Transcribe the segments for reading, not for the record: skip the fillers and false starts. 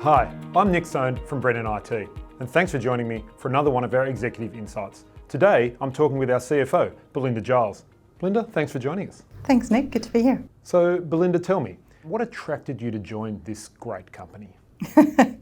Hi, I'm Nick Sone from Brennan IT, and thanks for joining me for another one of our Executive Insights. Today, I'm talking with our CFO, Belinda Giles. Belinda, thanks for joining us. Thanks, Nick. Good to be here. So, Belinda, tell me, what attracted you to join this great company?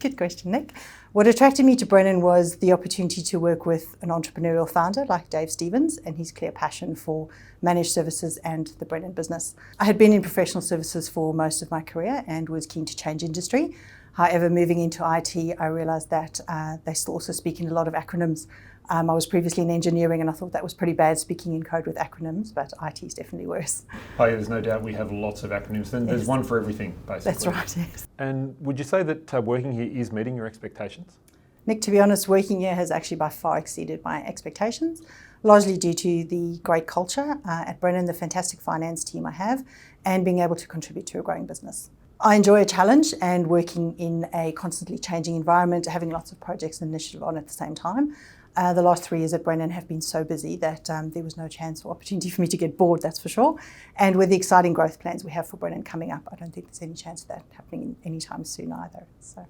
Good question, Nick. What attracted me to Brennan was the opportunity to work with an entrepreneurial founder like Dave Stevens and his clear passion for managed services and the Brennan business. I had been in professional services for most of my career and was keen to change industry. However, moving into IT, I realised that they still also speak in a lot of acronyms. I was previously in engineering and I thought that was pretty bad speaking in code with acronyms, but IT is definitely worse. Oh yeah, there's no doubt we have lots of acronyms. There's one for everything, basically. That's right, yes. And would you say that working here is meeting your expectations? Nick, to be honest, working here has actually by far exceeded my expectations, largely due to the great culture at Brennan, the fantastic finance team I have, and being able to contribute to a growing business. I enjoy a challenge and working in a constantly changing environment, having lots of projects and initiative on at the same time. The last 3 years at Brennan have been so busy that there was no chance or opportunity for me to get bored, that's for sure. And with the exciting growth plans we have for Brennan coming up, I don't think there's any chance of that happening anytime soon either. So,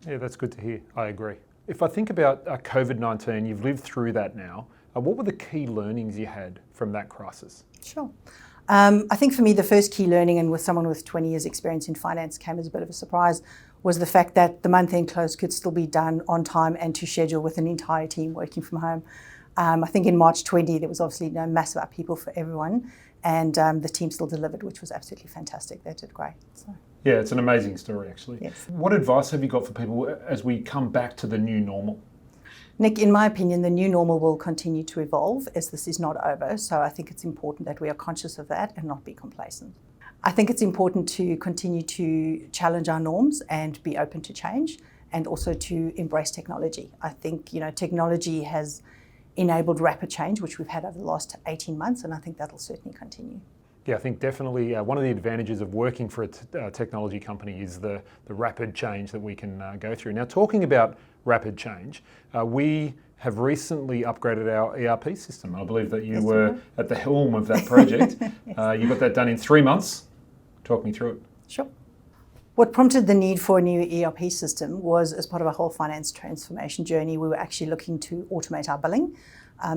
yeah, that's good to hear. I agree. If I think about COVID-19, you've lived through that now. What were the key learnings you had from that crisis? Sure. I think for me, the first key learning, and with someone with 20 years experience in finance came as a bit of a surprise, was the fact that the month-end close could still be done on time and to schedule with an entire team working from home. I think in March 20, there was obviously massive upheaval for everyone, and the team still delivered, which was absolutely fantastic. They did great. So. Yeah, it's an amazing story, actually. Yes. What advice have you got for people as we come back to the new normal? Nick, in my opinion, the new normal will continue to evolve as this is not over. So I think it's important that we are conscious of that and not be complacent. I think it's important to continue to challenge our norms and be open to change and also to embrace technology. I think, technology has enabled rapid change, which we've had over the last 18 months, and I think that'll certainly continue. Yeah, I think definitely one of the advantages of working for a technology company is the rapid change that we can go through. Now, talking about rapid change, we have recently upgraded our ERP system. I believe that you were at the helm of that project. Yes. You got that done in 3 months. Talk me through it. Sure. What prompted the need for a new ERP system was, as part of our whole finance transformation journey, we were actually looking to automate our billing.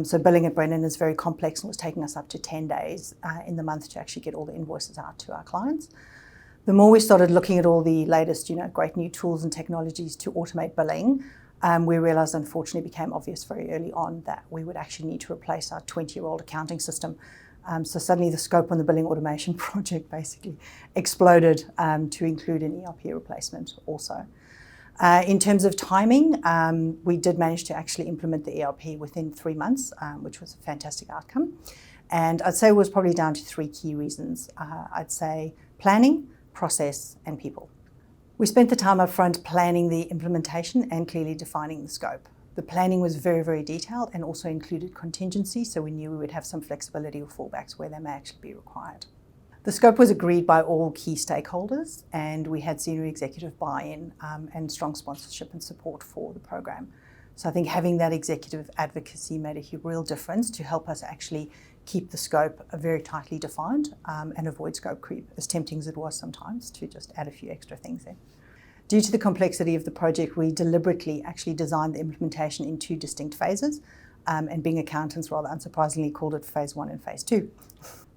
So billing at Brennan is very complex and was taking us up to 10 days in the month to actually get all the invoices out to our clients. The more we started looking at all the latest, great new tools and technologies to automate billing, we realised, unfortunately, it became obvious very early on that we would actually need to replace our 20-year-old accounting system. So suddenly the scope on the billing automation project basically exploded to include an ERP replacement also. In terms of timing, we did manage to actually implement the ERP within 3 months, which was a fantastic outcome. And I'd say it was probably down to 3 key reasons. I'd say planning, process, and people. We spent the time up front planning the implementation and clearly defining the scope. The planning was very, very detailed and also included contingency, so we knew we would have some flexibility or fallbacks where they may actually be required. The scope was agreed by all key stakeholders, and we had senior executive buy-in and strong sponsorship and support for the program. So I think having that executive advocacy made a real difference to help us actually keep the scope very tightly defined and avoid scope creep, as tempting as it was sometimes to just add a few extra things in. Due to the complexity of the project, we deliberately actually designed the implementation in 2 distinct phases, and being accountants, rather unsurprisingly, called it phase 1 and phase 2.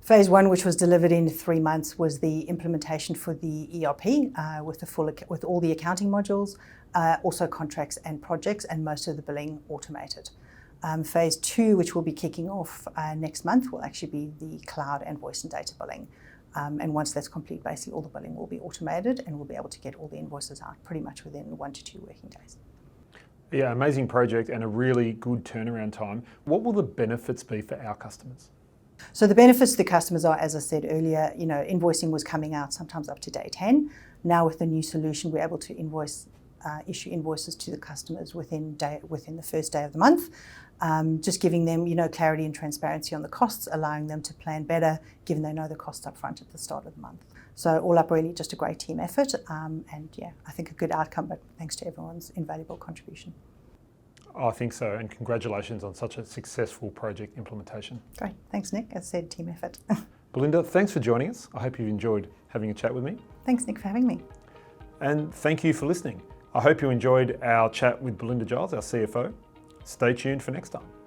Phase 1, which was delivered in 3 months, was the implementation for the ERP with all the accounting modules, also contracts and projects, and most of the billing automated. Phase 2, which will be kicking off next month, will actually be the cloud and voice and data billing. And once that's complete, basically all the billing will be automated and we'll be able to get all the invoices out pretty much within 1 to 2 working days. Yeah, amazing project and a really good turnaround time. What will the benefits be for our customers? So the benefits to the customers are, as I said earlier, invoicing was coming out sometimes up to day 10. Now with the new solution, we're able to issue invoices to the customers within the first day of the month, just giving them clarity and transparency on the costs, allowing them to plan better, given they know the costs up front at the start of the month. So all up, really just a great team effort, and yeah, I think a good outcome, but thanks to everyone's invaluable contribution. I think so, and congratulations on such a successful project implementation. Great, thanks Nick. As I said, team effort. Belinda, thanks for joining us. I hope you've enjoyed having a chat with me. Thanks Nick for having me. And thank you for listening. I hope you enjoyed our chat with Belinda Giles, our CFO. Stay tuned for next time.